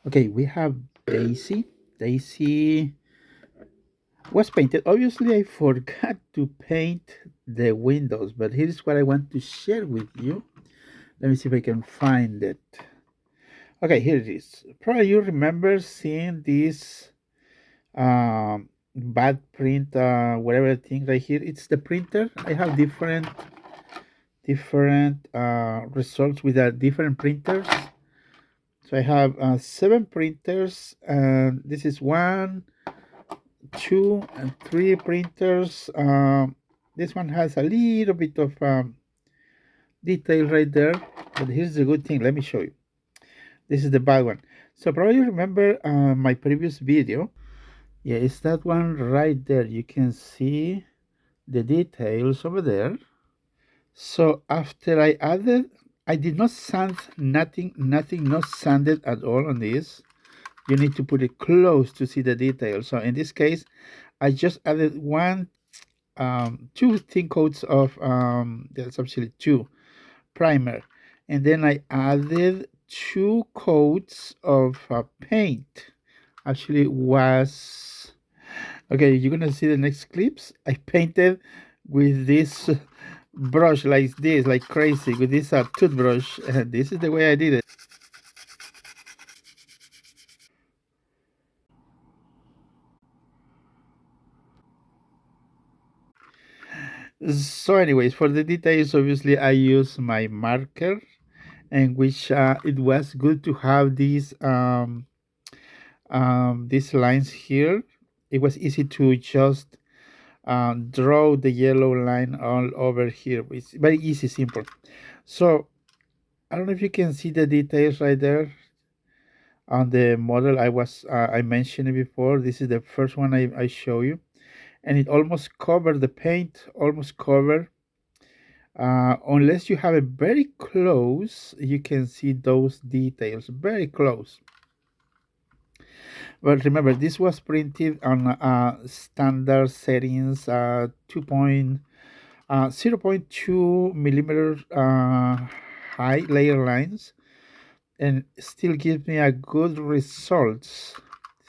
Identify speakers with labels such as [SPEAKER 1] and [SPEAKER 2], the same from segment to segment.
[SPEAKER 1] Okay, we have Daisy. Daisy was painted. Obviously, I forgot to paint the windows, but here's what I want to share with you. Let me see if I can find it. Okay, here it is. Probably you remember seeing this bad print, whatever thing right here. It's the printer. I have different results with different printers. So I have 7 printers, and this is 1, 2, and 3 printers. This one has a little bit of detail right there, but here's the good thing. Let me show you. This is the bad one. So probably you remember my previous video. Yeah, it's that one right there. You can see the details over there. So after I did not sand nothing, not sanded at all on this. You need to put it close to see the details. So in this case, I just added two thin coats of that's actually two primer, and then I added 2 coats of paint. Actually, was okay. You're gonna see the next clips. I painted with this brush like this, like crazy, with this toothbrush. This is the way I did it. So, anyways, for the details, obviously, I use my marker, and which it was good to have these lines here. It was easy to just draw the yellow line all over here. It's very easy, simple. So I don't know if you can see the details right there on the model I mentioned it before. This is the first one I show you, and it almost covered the paint, almost covered. Unless you have it very close, you can see those details very close. But remember, this was printed on standard settings, 0.2 millimeter high layer lines, and still gives me a good results.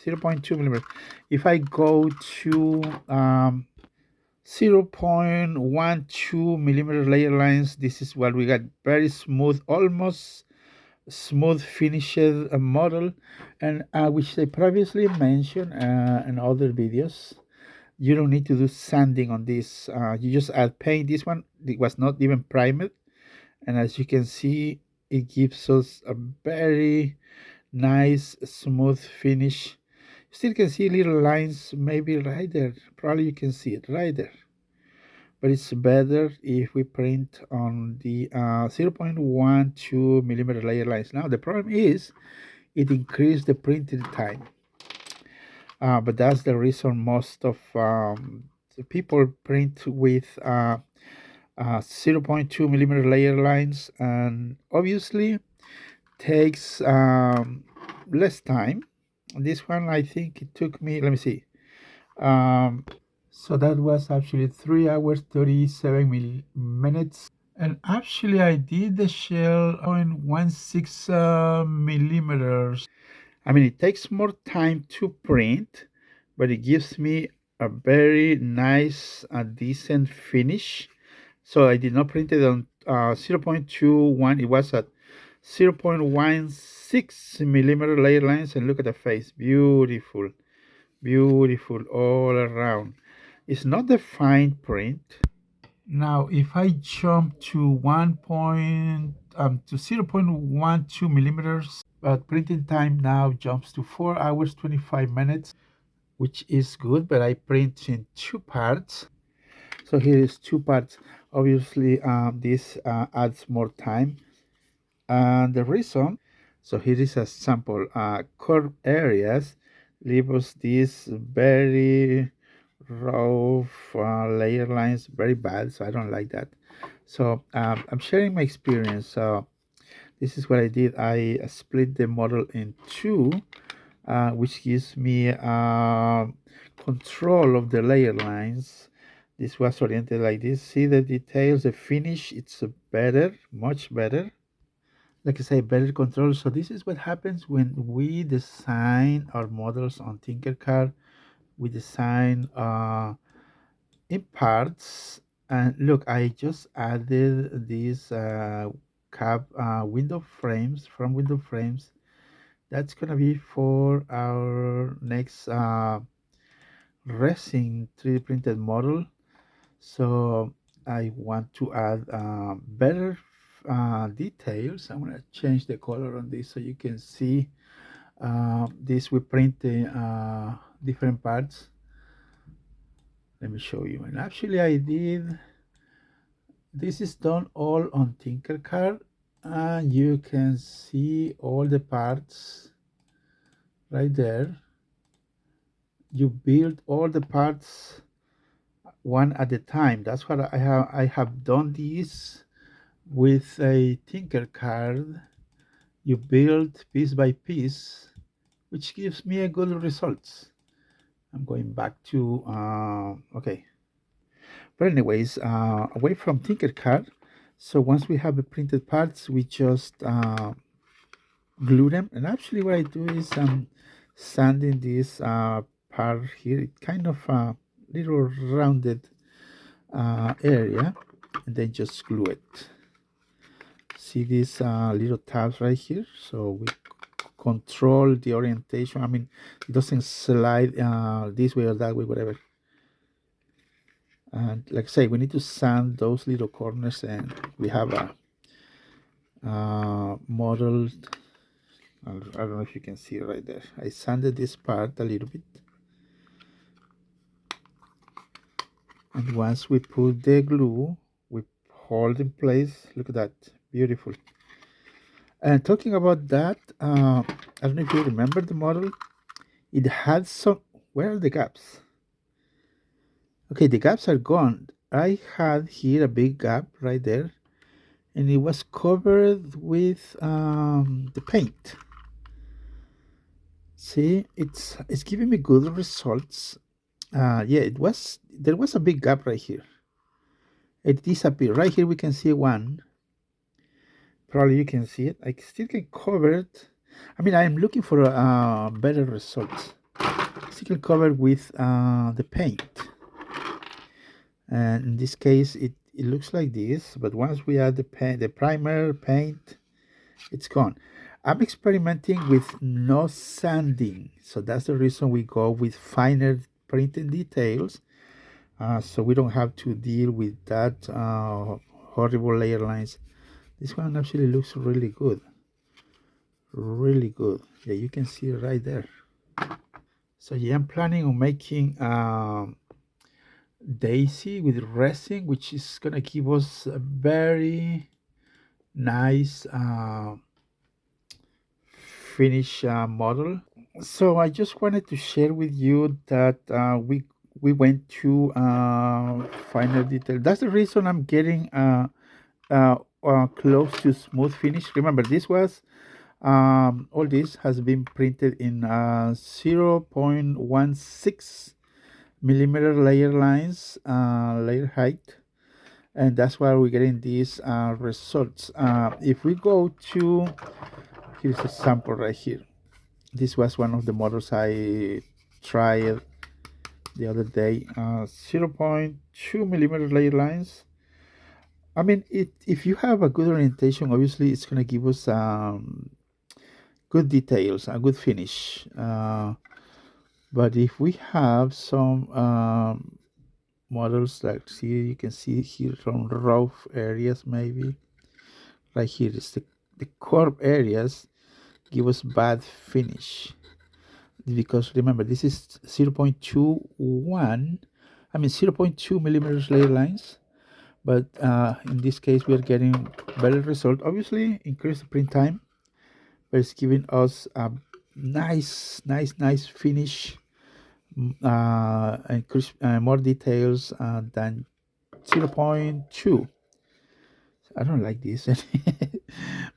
[SPEAKER 1] 0.2 millimeter. If I go to 0.12 millimeter layer lines, this is what we got. Very smooth, almost smooth finished model, and which I previously mentioned in other videos. You don't need to do sanding on this. You just add paint. This one, it was not even primed, and as you can see, it gives us a very nice smooth finish. Still can see little lines maybe right there. Probably you can see it right there, but it's better if we print on the 0.12 millimeter layer lines. Now the problem is it increased the printing time, but that's the reason most of the people print with 0.2 millimeter layer lines, and obviously takes less time. This one, I think it took me, let me see, um, so that was actually 3 hours 37 minutes. And actually, I did the shell on 1/6 millimeters. I mean, it takes more time to print, but it gives me a very nice, decent finish. So I did not print it on 0.21. It was at 0.16 millimeter layer lines. And look at the face. Beautiful. Beautiful all around. It's not the fine print. Now, if I jump to 0.12 millimeters, but printing time now jumps to 4 hours 25 minutes, which is good. But I print in 2 parts. So here is 2 parts. Obviously, this adds more time. And the reason, so here is a sample. Curved areas leave us these very rough layer lines, very bad. So I don't like that. So I'm sharing my experience. So this is what I did. I split the model in two, which gives me control of the layer lines. This was oriented like this. See the details, the finish, it's better, much better. like I say, better control. So this is what happens when we design our models on Tinkercad. We design in parts, and look, I just added these cab window frames from window frames. That's gonna be for our next resin 3D printed model. So I want to add better details. I'm gonna change the color on this so you can see this. We print the different parts. Let me show you. And actually I did, this is done all on Tinkercad, and you can see all the parts right there. You build all the parts one at a time. That's what I have done this with a Tinkercad. You build piece by piece, which gives me a good results. I'm going back to okay. But anyways, away from Tinkercad. So once we have the printed parts, we just glue them. And actually, what I do is sanding this part here. It kind of little rounded area, and then just glue it. See these little tabs right here? So we control the orientation. I mean, it doesn't slide this way or that way, whatever. And like I say, we need to sand those little corners, and we have a model. I don't know if you can see it right there. I sanded this part a little bit. And once we put the glue, we hold in place. Look at that, beautiful. And talking about that, I don't know if you remember the model. It had some, where are the gaps? Okay, the gaps are gone. I had here a big gap right there, and it was covered with the paint. See, it's giving me good results. Yeah, there was a big gap right here. It disappeared. Right here we can see one. Probably you can see it. I still can cover it. I mean, I'm looking for better results. Still can cover with the paint. And in this case, it looks like this. But once we add the paint, the primer, paint, it's gone. I'm experimenting with no sanding. So that's the reason we go with finer printing details. So we don't have to deal with that horrible layer lines. This one actually looks really good. Really good. Yeah, you can see it right there. So yeah, I'm planning on making Daisy with resin, which is gonna give us a very nice finish model. So I just wanted to share with you that we went to finer detail. That's the reason I'm getting close to smooth finish. Remember, this was all this has been printed in 0.16 millimeter layer lines, layer height, and that's why we're getting these results. If we go to, here's a sample right here. This was one of the models I tried the other day. 0.2 millimeter layer lines. I mean, if you have a good orientation, obviously it's going to give us good details, a good finish. But if we have some models like, see, you can see here some rough areas, maybe right here is the curved areas give us bad finish, because remember this is 0.21, I mean 0.2 millimeters layer lines. But in this case we are getting better result. Obviously increase the print time, but it's giving us a nice finish, and more details than 0.2. I don't like this.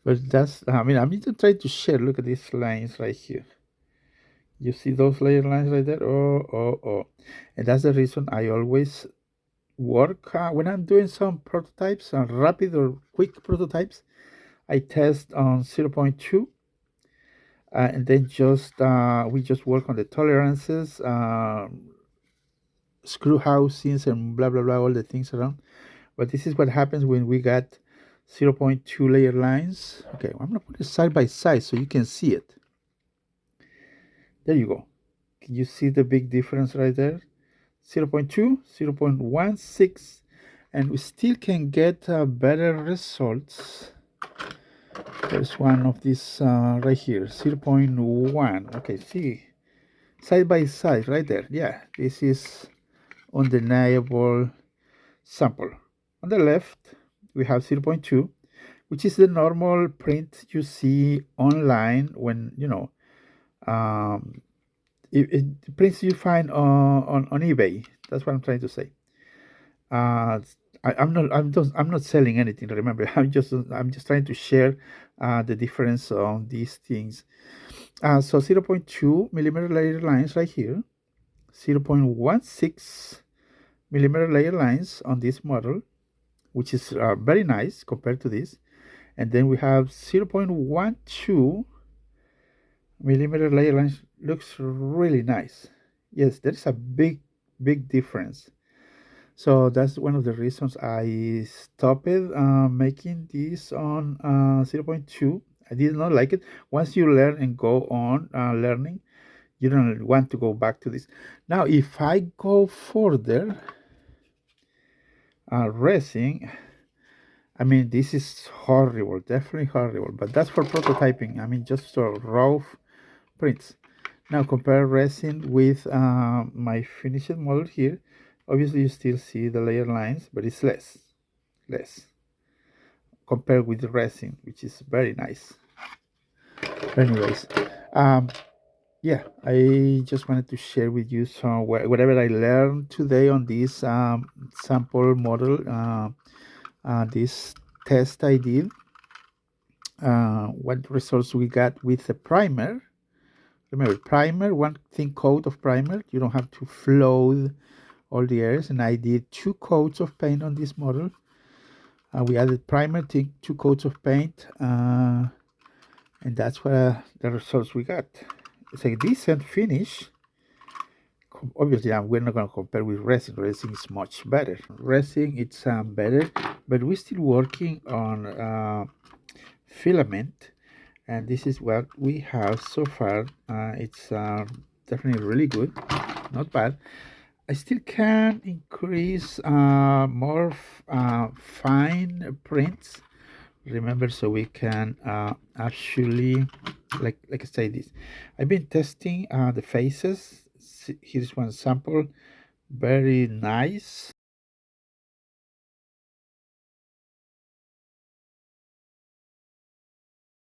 [SPEAKER 1] But that's, I mean, I'm just trying to share. Look at these lines right here. You see those layer lines right there? Oh. And that's the reason I always work when I'm doing some prototypes, rapid or quick prototypes. I test on 0.2, and then we just work on the tolerances, screw housings, and blah blah blah, all the things around. But this is what happens when we got 0.2 layer lines. Okay, I'm gonna put it side by side so you can see it. There you go. Can you see the big difference right there? 0.2, 0.16, and we still can get better results. There's one of these right here, 0.1. Okay, see, side by side right there. Yeah, this is undeniable sample. On the left, we have 0.2, which is the normal print you see online when, um, prints you find on eBay. That's what I'm trying to say. I'm not selling anything. Remember, I'm just trying to share the difference on these things. So 0.2 millimeter layer lines right here, 0.16 millimeter layer lines on this model, which is very nice compared to this. And then we have 0.12 millimeter layer lines. Looks really nice. Yes, there is a big difference. So that's one of the reasons I stopped making this on 0.2. I did not like it. Once you learn and go on learning, you don't want to go back to this. Now, if I go further, resin, I mean, this is horrible, definitely horrible, but that's for prototyping. I mean, just raw prints. Now compare resin with my finished model here. Obviously, you still see the layer lines, but it's less compared with the resin, which is very nice. Anyways, yeah, I just wanted to share with you some whatever I learned today on this sample model, this test I did. What results we got with the primer. Remember, primer, one thin coat of primer. You don't have to float all the areas. And I did 2 coats of paint on this model. We added primer, two coats of paint, and that's what the results we got. It's a decent finish. Obviously, we're not going to compare with resin. Resin is much better. Resin, it's better, but we're still working on filament, and this is what we have so far. It's definitely really good, not bad. I still can increase more fine prints. Remember, so we can actually, like I say this. I've been testing the faces. Here's one sample, very nice.